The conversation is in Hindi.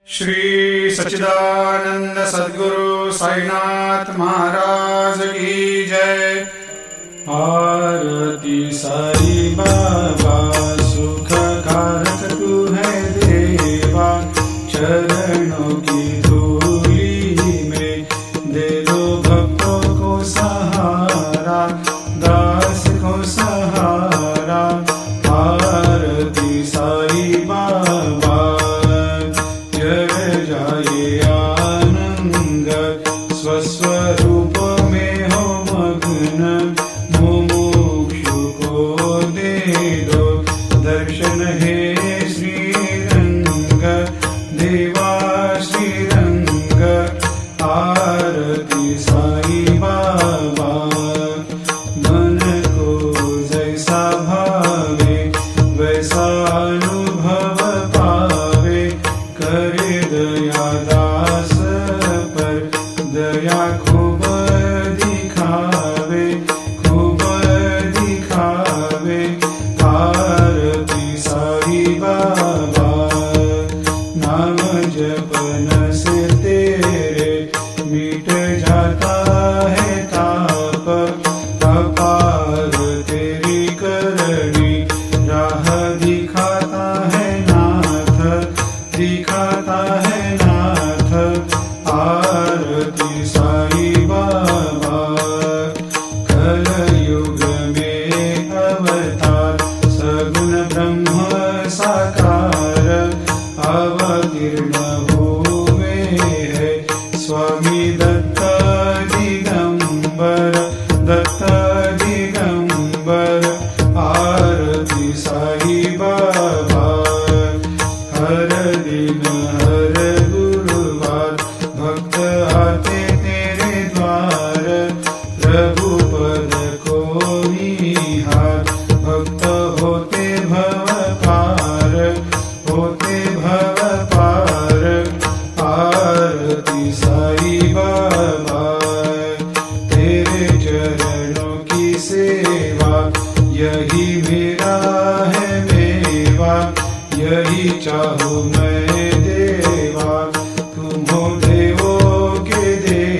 श्री सच्चिदानंद सद्गुरु साईनाथ महाराज की जय। आरती साई बाबा सुख कारक तू है देवा, चरणों की धूली में दे दो भक्तों को सहारा, दास को सहारा। आरती साई बाबा जय जाए आनंद, स्वस्वरूप में हो मग्न, मुमुक्षु को दे दो दर्शन हे श्रीरंग, देवा श्रीरंग। आरती साई बाबा मन को जैसा भावे वैसा अनुभव पावे, करे दया दास पर दया खूब दिखावे, खूब दिखावे। आरती साई बाबा नाम जपन से तेरे मिट जाता है ताप, अपार तेरी करनी राह दिखाता है नाथ, दिखाता है नाथ। आरती साई बाबा कलयुग में अवतार, सगुण ब्रह्म साकार अवतीर्ण हुए है स्वामी दत्त दिगंबर, दत्त दिगंबर। आरती साई बाबा हर दिन हर गुरुवार भक्त आते तेरे द्वार, रघुपद को निहार भक्त होते भव पार, होते भव पार। आरती साई बाबा तेरे चरणों की सेवा, यही मेरा है मेवा, यही चाहूँ मैं